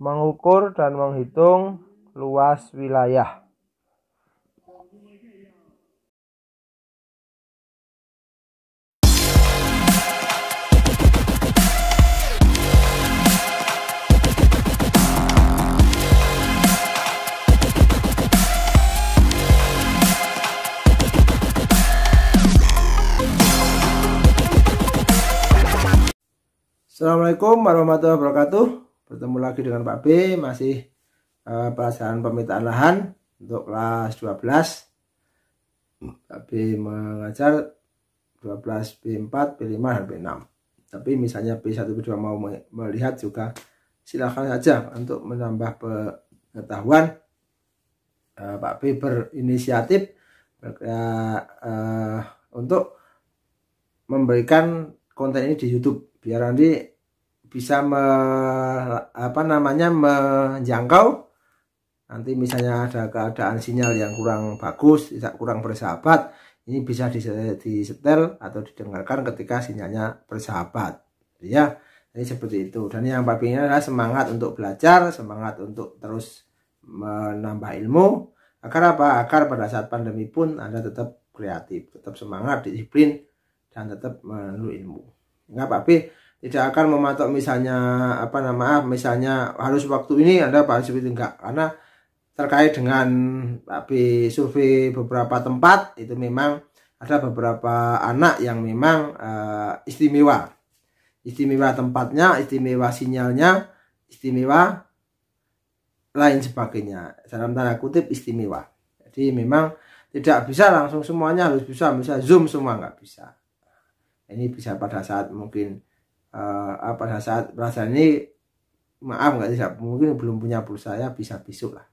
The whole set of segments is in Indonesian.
mengukur dan menghitung luas wilayah. Assalamualaikum warahmatullahi wabarakatuh. Bertemu lagi dengan Pak B, masih pelajaran pemetaan lahan untuk kelas 12. Pak B mengajar 12 B4, B5 dan B6. Tapi misalnya B1, B2 mau melihat juga silahkan saja untuk menambah pengetahuan. Pak B berinisiatif untuk memberikan konten ini di YouTube biar nanti bisa menjangkau. Nanti misalnya ada keadaan sinyal yang kurang bagus, kurang bersahabat, ini bisa disetel atau didengarkan ketika sinyalnya bersahabat, ya. Jadi seperti itu. Dan yang pastinya adalah semangat untuk belajar, semangat untuk terus menambah ilmu. Agar apa? Agar pada saat pandemi pun Anda tetap kreatif, tetap semangat, disiplin, dan tetap menuntut ilmu. Enggak, Pak B tidak akan mematok misalnya misalnya harus waktu ini Anda harus seperti enggak, karena terkait dengan Pak B survei beberapa tempat itu memang ada beberapa anak yang memang istimewa tempatnya, istimewa sinyalnya, istimewa lain sebagainya, dalam tanda kutip istimewa. Jadi memang tidak bisa langsung semuanya harus bisa, misalnya Zoom semua nggak bisa. Ini bisa pada saat mungkin pada saat pelajaran ini nggak bisa, mungkin belum punya pulsa, ya bisa besok lah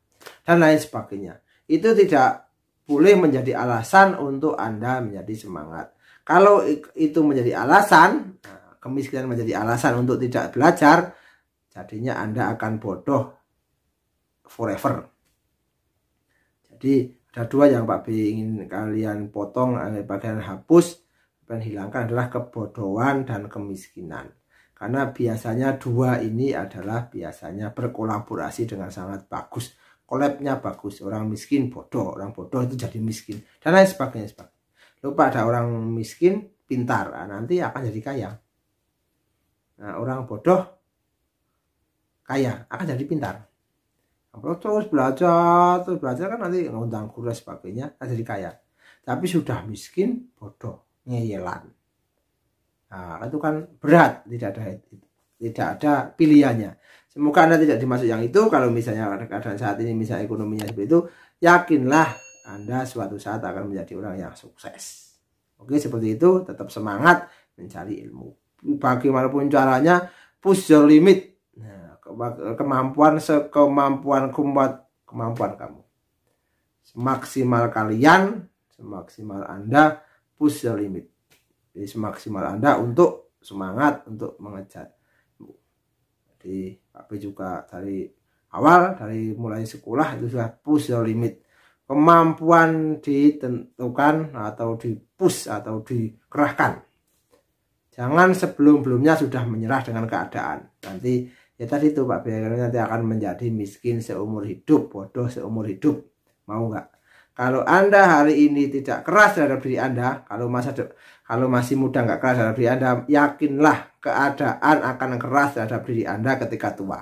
dan lain sebagainya. Itu tidak boleh menjadi alasan untuk Anda menjadi semangat. Kalau itu menjadi alasan, kemiskinan menjadi alasan untuk tidak belajar, jadinya Anda akan bodoh forever. Jadi ada dua yang Pak B ingin kalian potong, bagian hapus dan hilangkan adalah kebodohan dan kemiskinan. Karena biasanya dua ini adalah biasanya berkolaborasi dengan sangat bagus. Kolabnya bagus. Orang miskin bodoh, orang bodoh itu jadi miskin, dan lain sebagainya. Lupa ada orang miskin pintar, nanti akan jadi kaya. Nah, orang bodoh kaya akan jadi pintar. Terus belajar kan nanti ngundang guru dan sebagainya akan jadi kaya. Tapi sudah miskin bodoh, ngeyelan. Nah, itu kan berat, tidak ada pilihannya. Semoga Anda tidak dimasuk yang itu. Kalau misalnya keadaan saat ini misalnya ekonominya seperti itu, yakinlah Anda suatu saat akan menjadi orang yang sukses. Oke, seperti itu. Tetap semangat mencari ilmu. Bagaimanapun caranya, push your limit. Nah, kemampuan kamu. Semaksimal kalian, semaksimal Anda push your limit. Jadi semaksimal Anda untuk semangat untuk mengejar. Jadi Pak B juga dari awal, dari mulai sekolah itu sudah push your limit. Kemampuan ditentukan atau dipush atau dikerahkan. Jangan sebelum-belumnya sudah menyerah dengan keadaan. Nanti ya tadi itu Pak B nanti akan menjadi miskin seumur hidup, bodoh seumur hidup. Mau nggak? Kalau Anda hari ini tidak keras terhadap diri Anda, kalau masih muda nggak keras terhadap diri Anda, yakinlah keadaan akan keras terhadap diri Anda ketika tua.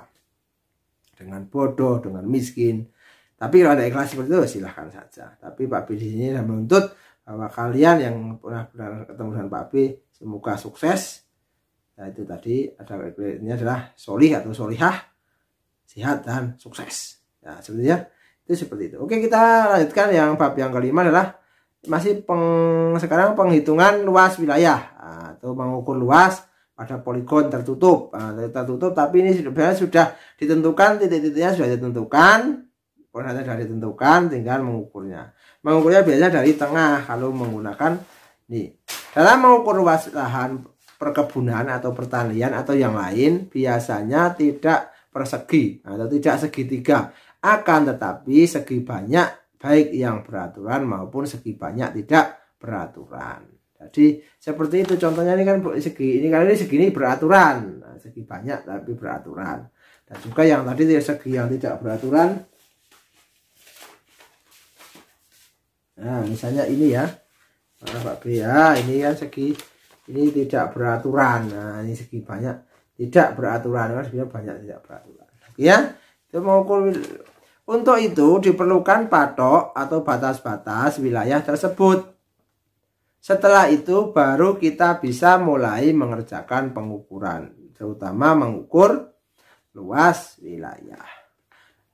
Dengan bodoh, dengan miskin. Tapi kalau Anda ikhlas seperti itu, silahkan saja. Tapi Pak B di sini sudah menuntut bahwa kalian yang pernah ketemu dengan Pak B, semoga sukses. Nah, itu tadi ini adalah solih atau solihah, sehat dan sukses. Nah, sebenarnya itu seperti itu. Oke, kita lanjutkan yang bab yang kelima adalah masih sekarang penghitungan luas wilayah atau mengukur luas pada poligon tertutup. Tertutup tapi ini sebenarnya sudah ditentukan, titik-titiknya sudah ditentukan, koordinatnya sudah ditentukan, tinggal mengukurnya. Mengukurnya biasanya dari tengah kalau menggunakan nih. Dalam mengukur luas lahan perkebunan atau pertanian atau yang lain biasanya tidak persegi atau tidak segitiga. Akan tetapi segi banyak baik yang beraturan maupun segi banyak tidak beraturan. Jadi seperti itu contohnya, ini kan segi ini, kali ini segini beraturan, nah, segi banyak tapi beraturan. Dan juga yang tadi segi yang tidak beraturan. Nah, misalnya ini ya. Nah, Pak B ya, ini kan segi ini tidak beraturan. Nah, ini segi banyak tidak beraturan, kan sebenarnya banyak tidak beraturan. Ya, itu mengukur. Untuk itu diperlukan patok atau batas-batas wilayah tersebut. Setelah itu baru kita bisa mulai mengerjakan pengukuran, terutama mengukur luas wilayah.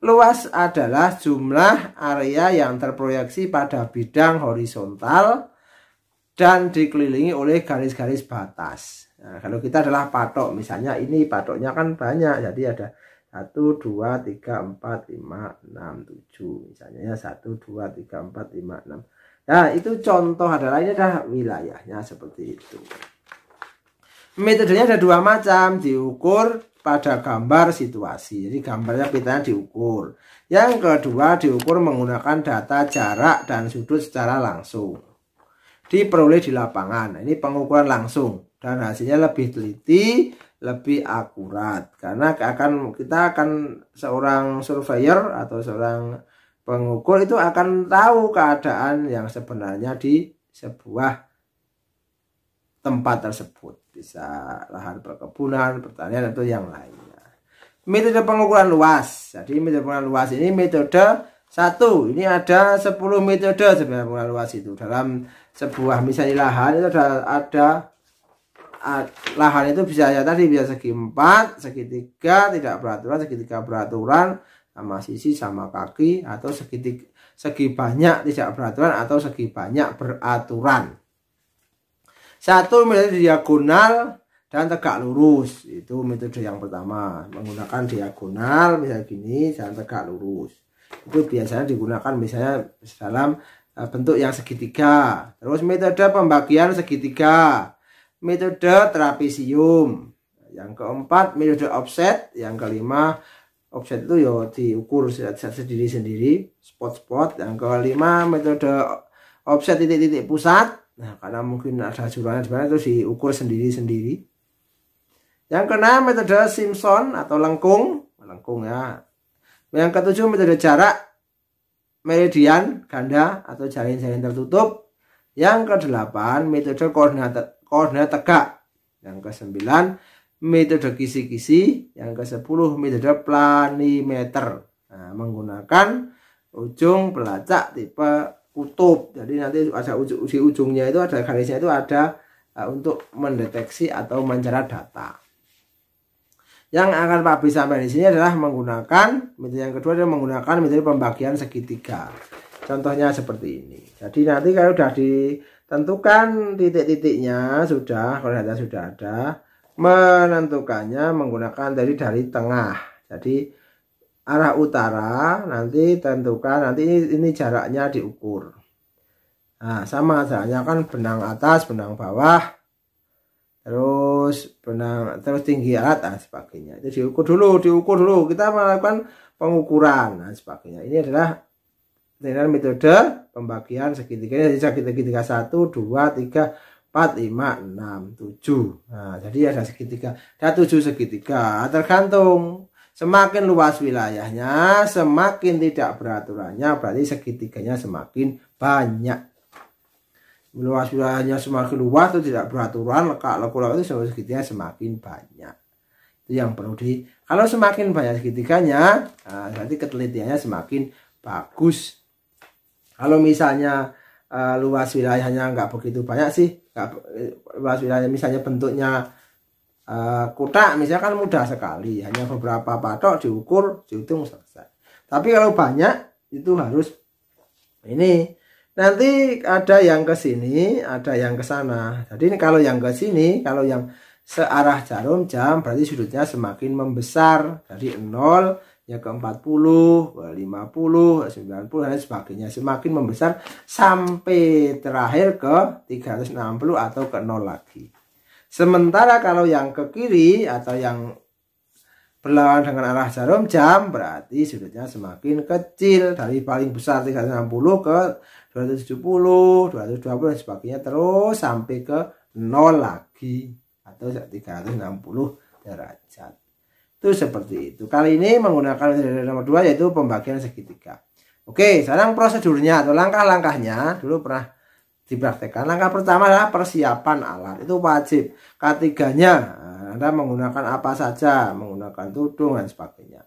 Luas adalah jumlah area yang terproyeksi pada bidang horizontal dan dikelilingi oleh garis-garis batas. Nah, kalau kita adalah patok, misalnya ini patoknya kan banyak, jadi ada 1, 2, 3, 4, 5, 6, 7 misalnya ya, 1, 2, 3, 4, 5, 6. Nah, itu contoh adalah ini adalah wilayahnya seperti itu. Metodenya ada dua macam, diukur pada gambar situasi. Jadi gambarnya petanya diukur. Yang kedua diukur menggunakan data jarak dan sudut secara langsung. Diperoleh di lapangan. Nah, ini pengukuran langsung dan hasilnya lebih teliti, lebih akurat. Karena kita akan seorang surveyor atau seorang pengukur itu akan tahu keadaan yang sebenarnya di sebuah tempat tersebut. Bisa lahan perkebunan, pertanian, atau yang lainnya. Metode pengukuran luas. Jadi metode pengukuran luas ini metode 1. Ini ada 10 metode sebenarnya pengukuran luas itu. Dalam sebuah misalnya lahan itu ada lahan itu bisa ya tadi bisa segi 4, segi 3 tidak beraturan, segi 3 beraturan, sama sisi sama kaki, atau segi banyak tidak beraturan atau segi banyak beraturan. 1 metode diagonal dan tegak lurus. Itu metode yang pertama, menggunakan diagonal misalnya gini dan tegak lurus. Itu biasanya digunakan misalnya dalam bentuk yang segitiga. Terus metode pembagian segitiga, metode trapesium. Yang keempat metode offset. Yang kelima offset itu ya diukur sendiri-sendiri, spot-spot. Yang kelima metode offset titik-titik pusat. Nah, karena mungkin ada jurangnya di mana itu diukur sendiri-sendiri. Yang keenam metode Simpson atau lengkung ya. Yang ketujuh metode jarak meridian ganda atau jalin-jalin tertutup. Yang kedelapan metode koordinat tegak. Yang kesembilan metode kisi-kisi. Yang kesepuluh metode planimeter. Nah, menggunakan ujung pelacak tipe kutub. Jadi nanti ada ujungnya itu ada garisnya itu ada untuk mendeteksi atau mencatat data. Yang akan Pak B sampaikan di sini adalah menggunakan metode yang kedua adalah menggunakan metode pembagian segitiga. Contohnya seperti ini. Jadi nanti kalau sudah ditentukan titik-titiknya kalau data sudah ada, menentukannya menggunakan dari tengah. Jadi arah utara nanti tentukan ini jaraknya diukur. Nah, sama jaraknya kan benang atas, benang bawah, terus tinggi alat dan sebagainya. Itu diukur dulu. Kita melakukan pengukuran dan sebagainya. Ini adalah dengan metode pembagian segitiga. Jadi segitiga 1, 2, 3, 4, 5, 6, 7. Nah, jadi ada segitiga. Ada 7 segitiga. Tergantung semakin luas wilayahnya, semakin tidak beraturannya, berarti segitiganya semakin banyak. Luas wilayahnya semakin luas itu tidak beraturan, lekuk-lekuk itu segitiganya semakin banyak. Itu yang perlu kalau semakin banyak segitiganya, nah, berarti ketelitiannya semakin bagus. Kalau misalnya luas wilayahnya nggak begitu banyak sih, luas wilayahnya misalnya bentuknya kotak misalnya kan mudah sekali, hanya beberapa patok diukur, dihitung selesai. Tapi kalau banyak itu harus ini. Nanti ada yang ke sini, ada yang ke sana. Jadi ini kalau yang ke sini, kalau yang searah jarum jam berarti sudutnya semakin membesar dari 0 ya ke 40, ke 50, 90 dan sebagainya, semakin membesar sampai terakhir ke 360 atau ke 0 lagi. Sementara kalau yang ke kiri atau yang berlawanan dengan arah jarum jam berarti sudutnya semakin kecil dari paling besar 360 ke 270, 220 dan sebagainya terus sampai ke 0 lagi atau 360 derajat. Itu seperti itu. Kali ini menggunakan metode nomor 2 yaitu pembagian segitiga. Oke, sekarang prosedurnya atau langkah-langkahnya dulu pernah dipraktekkan. Langkah pertama adalah persiapan alat. Itu wajib. Ketiganya Anda menggunakan apa saja, menggunakan tudung dan sebagainya,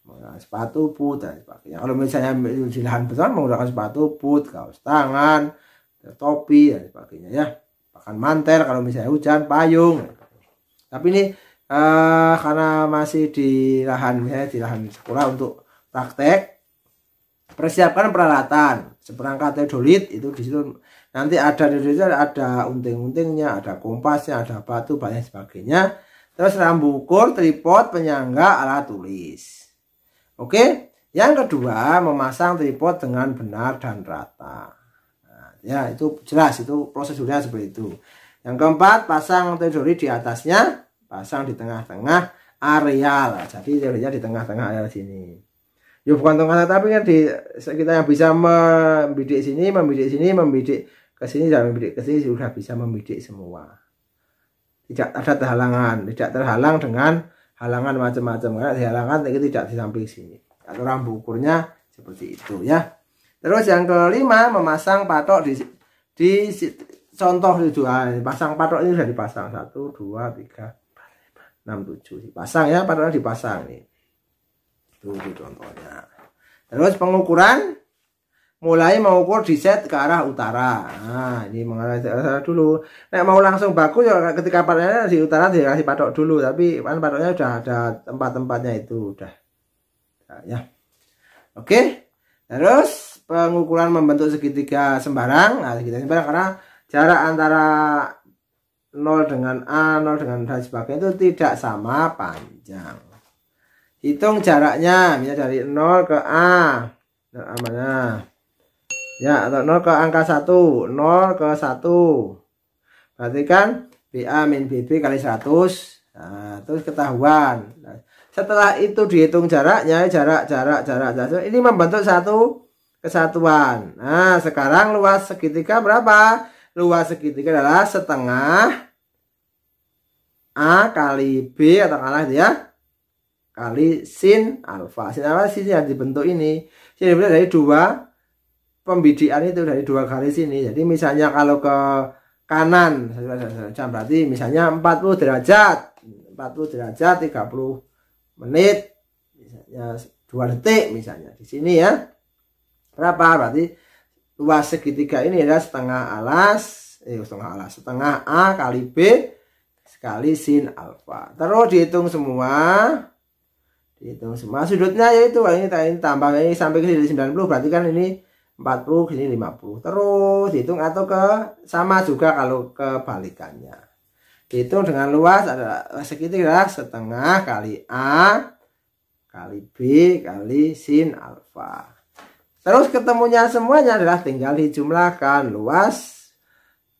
menggunakan sepatu, boot dan sebagainya. Kalau misalnya di lahan beton menggunakan sepatu, boot, kaos tangan, topi dan sebagainya ya. Bahkan mantel kalau misalnya hujan, payung. Tapi ini karena masih di lahan, misalnya di lahan sekolah untuk praktek, persiapkan peralatan seperangkat teodolit. Itu di situ nanti ada unting-untingnya, ada kompasnya, ada batu, banyak sebagainya. Terus rambu ukur, tripod, penyangga, alat tulis. Oke, yang kedua memasang tripod dengan benar dan rata. Nah, ya itu jelas, itu prosedurnya seperti itu. Yang keempat, pasang teodolit di atasnya, pasang di tengah-tengah areal. Jadi teodoritnya di tengah-tengah areal sini. Ya bukan tengah, tapi kan di kita yang bisa membidik sini, membidik ke sini dan membidik ke sini sudah bisa membidik semua. Tidak ada terhalangan, tidak terhalang dengan halangan macam-macam, karena dihalangan itu tidak di samping sini. Atau rambu ukurnya seperti itu ya. Terus yang kelima, memasang patok di contoh itu. Pasang patok ini sudah dipasang 1 2 3 4 5 6 7 dipasang ya, patoknya dipasang nih. Itu contohnya. Terus pengukuran, mulai mengukur di set ke arah utara. Nah, ini mengarah ke utara dulu. Nek mau langsung baku ya ketika patoknya di utara dikasih patok dulu, tapi kan patoknya sudah ada tempat-tempatnya itu udah. Nah, ya. Oke. Terus pengukuran membentuk segitiga sembarang. Nah, segitiga sembarang karena jarak antara 0 dengan A, 0 dengan dan sebagainya itu tidak sama panjang. Hitung jaraknya, misalnya dari 0 ke A. Nah, mana? Ya, atau 0 ke angka 1, 0 ke 1. Berarti kan BA min BB kali 100. Nah, terus ketahuan. Nah, setelah itu dihitung jaraknya, jarak. Ini membentuk satu kesatuan. Nah, sekarang luas segitiga berapa? Luas segitiga adalah setengah A kali B atau kalah ya. Kali sin alfa. Sin alfa sin yang dibentuk ini. Sin dibentuk dari dua pembidikan itu, dari dua garis ini. Jadi misalnya kalau ke kanan berarti misalnya 40 derajat. 40 derajat 30 menit. Misalnya 2 detik misalnya. Di sini ya. Berapa? Berarti luas segitiga ini adalah setengah A kali B kali sin alfa. Terus dihitung semua. Sudutnya yaitu ini tambah ini sampai ke sini 90, berarti kan ini 40, ke sini 50. Terus dihitung atau sama juga kalau kebalikannya. Dihitung dengan luas adalah segitiga setengah kali A kali B kali sin alfa. Terus ketemunya semuanya adalah tinggal dijumlahkan. Luas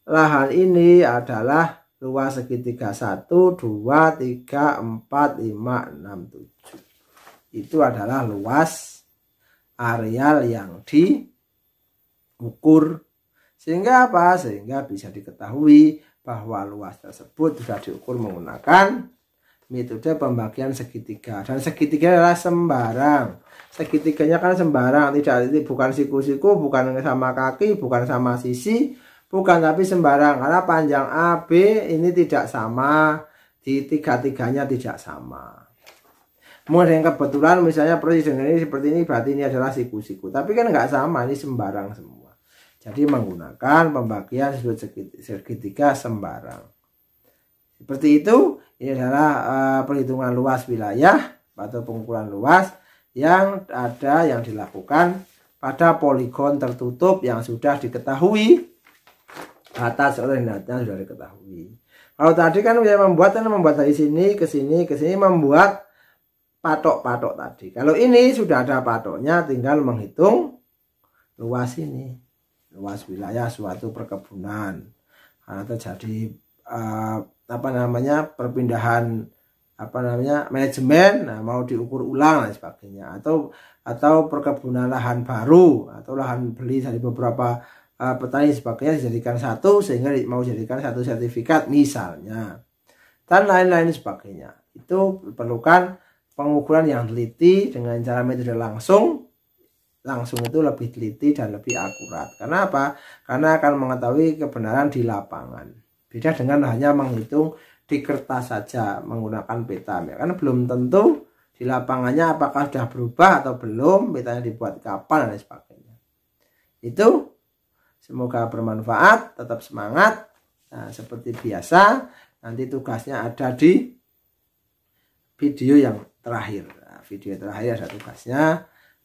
lahan ini adalah luas segitiga 1, 2, 3, 4, 5, 6, 7. Itu adalah luas areal yang diukur. Sehingga apa? Sehingga bisa diketahui bahwa luas tersebut sudah diukur menggunakan metode pembagian segitiga. Dan segitiga adalah sembarang. Segitiganya kan sembarang, bukan siku-siku, bukan sama kaki, bukan sama sisi, bukan, tapi sembarang. Karena panjang AB ini tidak sama, di tiga-tiganya tidak sama. Mungkin kebetulan misalnya persis dengan ini seperti ini, berarti ini adalah siku-siku, tapi kan nggak sama, ini sembarang semua. Jadi menggunakan pembagian sudut segitiga sembarang seperti itu. Ini adalah perhitungan luas wilayah atau pengukuran luas yang dilakukan pada poligon tertutup yang sudah diketahui atas koordinatnya sudah diketahui. Kalau tadi kan membuat dari sini ke sini membuat patok-patok tadi. Kalau ini sudah ada patoknya, tinggal menghitung luas ini, luas wilayah suatu perkebunan. Karena terjadi perpindahan manajemen, mau diukur ulang dan sebagainya, atau perkebunan lahan baru atau lahan beli dari beberapa petani sebagainya dijadikan satu sehingga mau jadikan satu sertifikat misalnya, dan lain-lain sebagainya. Itu diperlukan pengukuran yang teliti dengan cara metode langsung itu lebih teliti dan lebih akurat. Karena apa? Karena akan mengetahui kebenaran di lapangan. Beda dengan hanya menghitung di kertas saja menggunakan peta, ya. Karena belum tentu di lapangannya apakah sudah berubah atau belum, petanya dibuat kapan dan lain sebagainya. Itu semoga bermanfaat, tetap semangat. Nah, seperti biasa, nanti tugasnya ada di video yang terakhir. Nah, video terakhir ada tugasnya.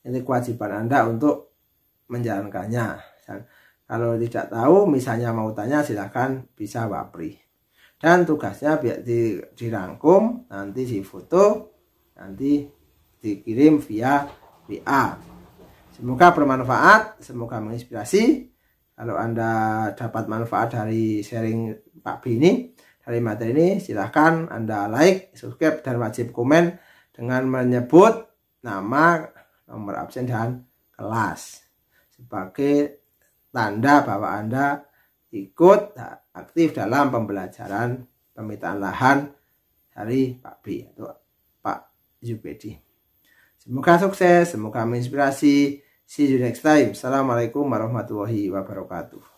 Ini kewajiban Anda untuk menjalankannya. Dan kalau tidak tahu, misalnya mau tanya, silahkan bisa wapri. Dan tugasnya biar dirangkum, nanti difoto, nanti dikirim via WA. Semoga bermanfaat, semoga menginspirasi. Kalau Anda dapat manfaat dari sharing Pak B ini, dari materi ini, silahkan Anda like, subscribe, dan wajib komen dengan menyebut nama, nomor absen, dan kelas sebagai tanda bahwa Anda ikut aktif dalam pembelajaran pemetaan lahan dari Pak B atau Pak Zubedi. Semoga sukses, semoga menginspirasi. See you next time. Assalamualaikum warahmatullahi wabarakatuh.